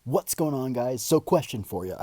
What's going on, guys? So, question for you.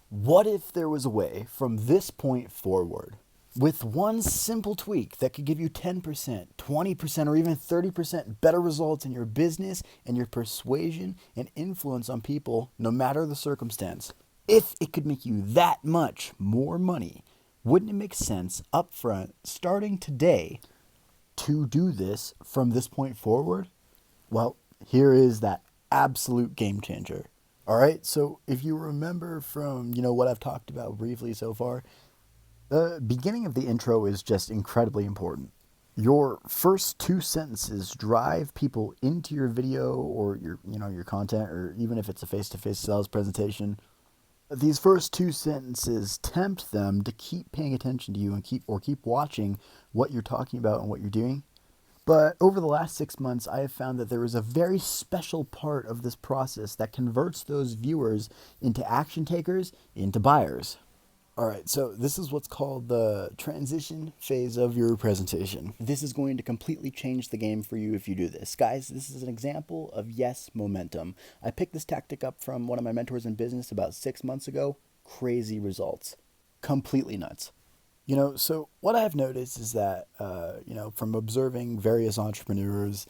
What if there was a way from this point forward, with one simple tweak that could give you 10%, 20%, or even 30% better results in your business and your persuasion and influence on people, no matter the circumstance? If it could make you that much more money, wouldn't it make sense upfront, starting today, to do this from this point forward? Well, here is that absolute game changer. All right, so if you remember from what I've talked about briefly so far, the beginning of the intro is just incredibly important. Your first two sentences drive people into your video or your content, or even if it's a face-to-face sales presentation. These first two sentences tempt them to keep paying attention to you and keep watching what you're talking about and what you're doing. But over the last 6 months, I have found that there is a very special part of this process that converts those viewers into action takers, into buyers. All right, so this is what's called the transition phase of your presentation. This is going to completely change the game for you if you do this. Guys, this is an example of yes momentum. I picked this tactic up from one of my mentors in business about 6 months ago. Crazy results. Completely nuts. So what I've noticed is that, from observing various entrepreneurs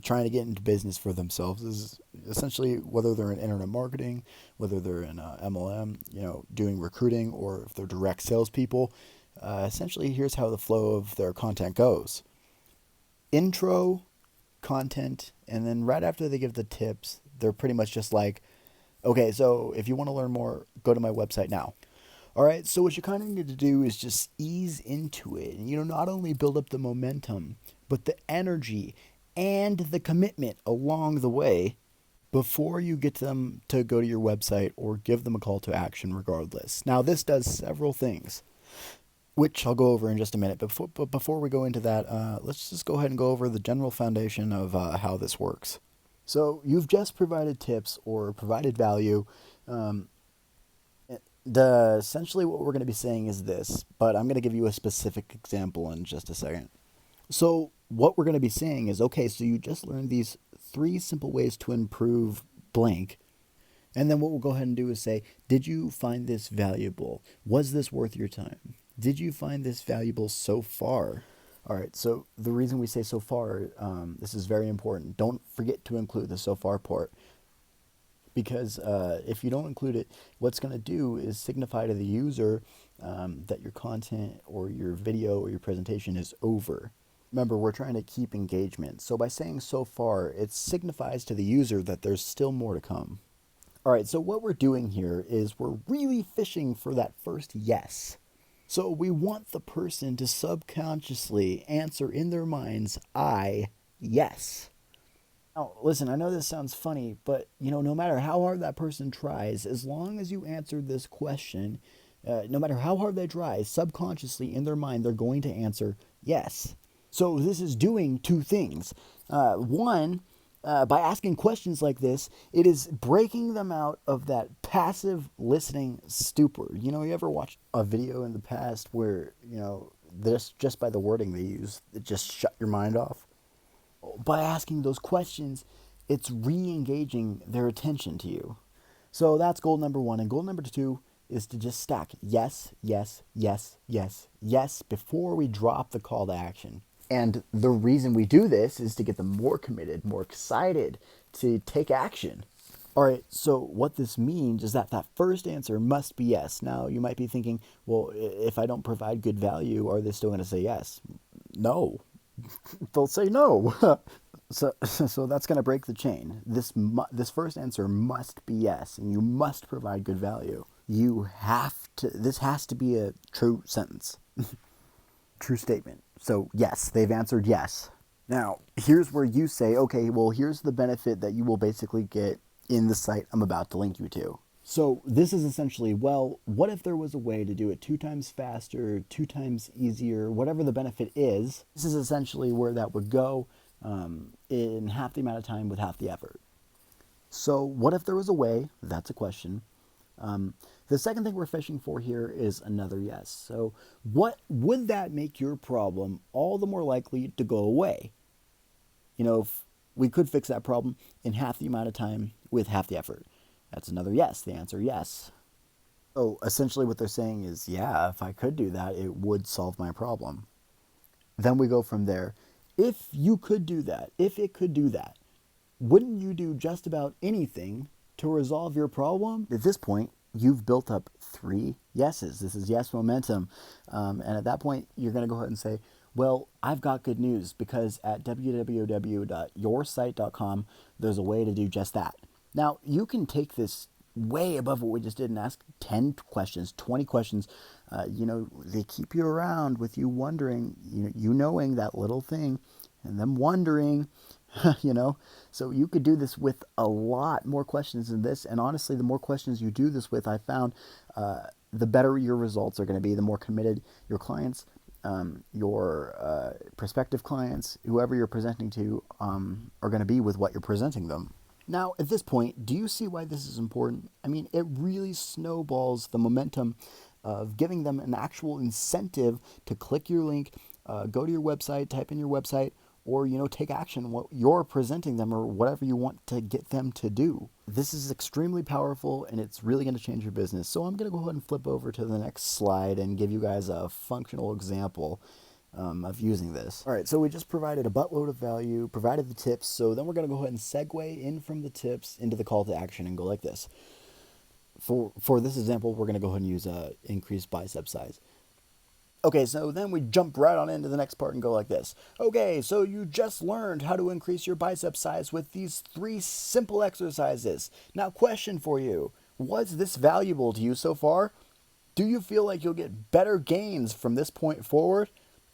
trying to get into business for themselves, is essentially whether they're in internet marketing, whether they're in MLM, doing recruiting, or if they're direct salespeople. Essentially, here's how the flow of their content goes: intro, content, and then right after they give the tips, they're pretty much just like, okay, so if you want to learn more, go to my website now. All right, so what you kind of need to do is just ease into it and, not only build up the momentum, but the energy and the commitment along the way before you get them to go to your website or give them a call to action regardless. Now, this does several things, which I'll go over in just a minute. But before we go into that, let's just go ahead and go over the general foundation of how this works. So you've just provided tips or provided value. Um, Essentially what we're going to be saying is this, but I'm going to give you a specific example in just a second. So what we're going to be saying is, okay, so you just learned these three simple ways to improve blank. And then what we'll go ahead and do is say, did you find this valuable? Was this worth your time? Did you find this valuable so far? All right, so the reason we say so far, this is very important. Don't forget to include the so far part, because if you don't include it, what's going to do is signify to the user that your content or your video or your presentation is over. Remember, we're trying to keep engagement. So by saying so far, it signifies to the user that there's still more to come. All right, so what we're doing here is we're really fishing for that first yes. So we want the person to subconsciously answer in their minds, yes. Now, listen, I know this sounds funny, but no matter how hard that person tries, as long as you answered this question, no matter how hard they try, subconsciously in their mind, they're going to answer yes. So this is doing two things. One, by asking questions like this, it is breaking them out of that passive listening stupor. You ever watched a video in the past where, this just by the wording they use, it just shut your mind off? By asking those questions, it's re-engaging their attention to you. So that's goal number one. And goal number two is to just stack yes, yes, yes, yes, yes before we drop the call to action. And the reason we do this is to get them more committed, more excited to take action. All right, so what this means is that that first answer must be yes. Now, you might be thinking, well, if I don't provide good value, are they still going to say yes? No, they'll say no. So that's going to break the chain. This first answer must be yes, and you must provide good value. You have to. This has to be a true sentence, true statement. So yes, they've answered yes. Now here's where you say, okay, well, here's the benefit that you will basically get in the site I'm about to link you to. So this is essentially, well, what if there was a way to do it 2 times faster, 2 times easier, whatever the benefit is? This is essentially where that would go in half the amount of time with half the effort. So what if there was a way? That's a question. The second thing we're fishing for here is another yes. So what would that make your problem all the more likely to go away? If we could fix that problem in half the amount of time with half the effort. That's another yes. The answer yes. So essentially, what they're saying is, yeah, if I could do that, it would solve my problem. Then we go from there. If you could do that, if it could do that, wouldn't you do just about anything to resolve your problem? At this point, you've built up three yeses. This is yes momentum. And at that point, you're going to go ahead and say, well, I've got good news because at www.yoursite.com, there's a way to do just that. Now, you can take this way above what we just did and ask 10 questions, 20 questions. They keep you around with you wondering, you knowing that little thing and them wondering, you know. So you could do this with a lot more questions than this. And honestly, the more questions you do this with, I found the better your results are going to be, the more committed your clients, your prospective clients, whoever you're presenting to, are going to be with what you're presenting them. Now, at this point, do you see why this is important? I mean, it really snowballs the momentum of giving them an actual incentive to click your link, go to your website, type in your website, or take action what you're presenting them or whatever you want to get them to do. This is extremely powerful and it's really going to change your business. So I'm going to go ahead and flip over to the next slide and give you guys a functional example of using this. All right, so we just provided a buttload of value, provided the tips. So then we're going to go ahead and segue in from the tips into the call to action and go like this. For this example, we're going to go ahead and use increased bicep size. Okay, so then we jump right on into the next part and go like this. Okay, so you just learned how to increase your bicep size with these 3 simple exercises. Now, question for you. Was this valuable to you so far? Do you feel like you'll get better gains from this point forward?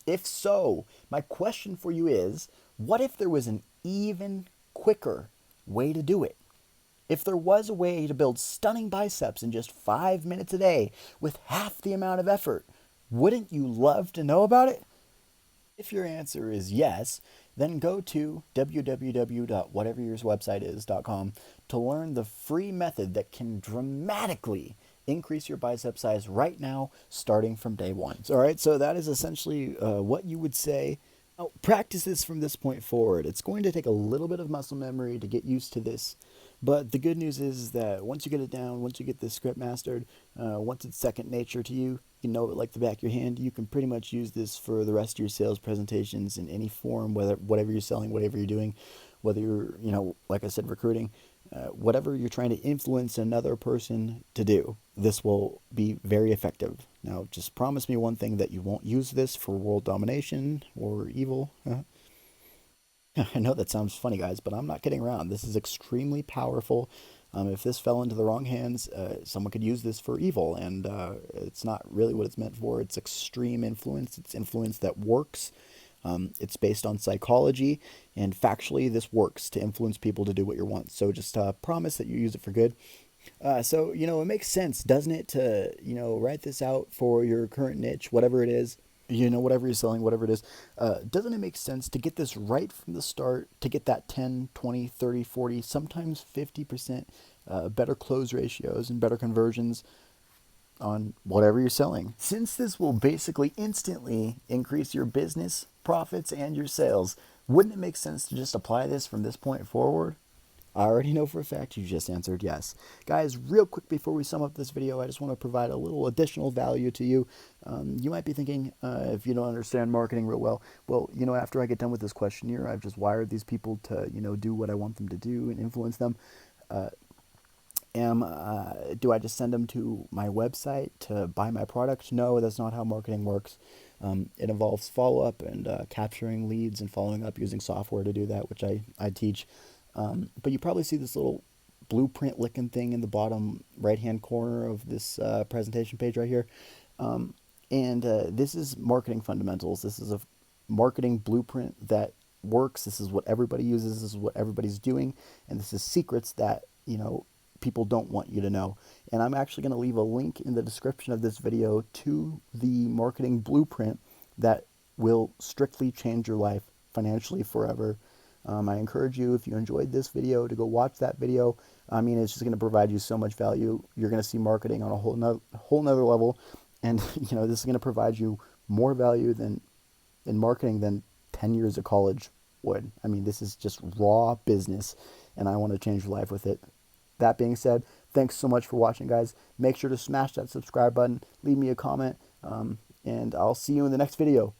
If so, my question for you is, what if there was an even quicker way to do it? If there was a way to build stunning biceps in just 5 minutes a day with half the amount of effort, wouldn't you love to know about it? If your answer is yes, then go to www.whateveryourswebsite.com to learn the free method that can dramatically increase your bicep size right now, starting from day one. All right, so that is essentially what you would say. Now, practice this from this point forward. It's going to take a little bit of muscle memory to get used to this. But the good news is that once you get it down, once you get this script mastered, once it's second nature to you, you know it like the back of your hand, you can pretty much use this for the rest of your sales presentations in any form, whatever you're selling, whatever you're doing, whether you're, like I said, recruiting, whatever you're trying to influence another person to do, this will be very effective. Now, just promise me one thing, that you won't use this for world domination or evil. I know that sounds funny, guys, but I'm not kidding around. This is extremely powerful. If this fell into the wrong hands, someone could use this for evil, and it's not really what it's meant for. It's extreme influence. It's influence that works. It's based on psychology, and factually, this works to influence people to do what you want. So just promise that you use it for good. So, it makes sense, doesn't it, to, write this out for your current niche, whatever it is, whatever you're selling, whatever it is. Doesn't it make sense to get this right from the start, to get that 10, 20, 30, 40, sometimes 50% better close ratios and better conversions on whatever you're selling? Since this will basically instantly increase your business profits and your sales, wouldn't it make sense to just apply this from this point forward? I already know for a fact you just answered yes. Guys, real quick before we sum up this video, I just want to provide a little additional value to you. You might be thinking, if you don't understand marketing real well, after I get done with this questionnaire, I've just wired these people to, do what I want them to do and influence them. Do I just send them to my website to buy my product? No, that's not how marketing works. It involves follow-up and capturing leads and following up using software to do that, which I teach. But you probably see this little blueprint looking thing in the bottom right-hand corner of this presentation page right here. This is marketing fundamentals. This is a marketing blueprint that works. This is what everybody uses. This is what everybody's doing. And this is secrets that, people don't want you to know. And I'm actually going to leave a link in the description of this video to the marketing blueprint that will strictly change your life financially forever. I encourage you, if you enjoyed this video, to go watch that video. I mean, it's just going to provide you so much value. You're going to see marketing on a whole nother level. And, this is going to provide you more value in marketing than 10 years of college would. I mean, this is just raw business, and I want to change your life with it. That being said, Thanks so much for watching, guys. Make sure to smash that subscribe button, leave me a comment, and I'll see you in the next video.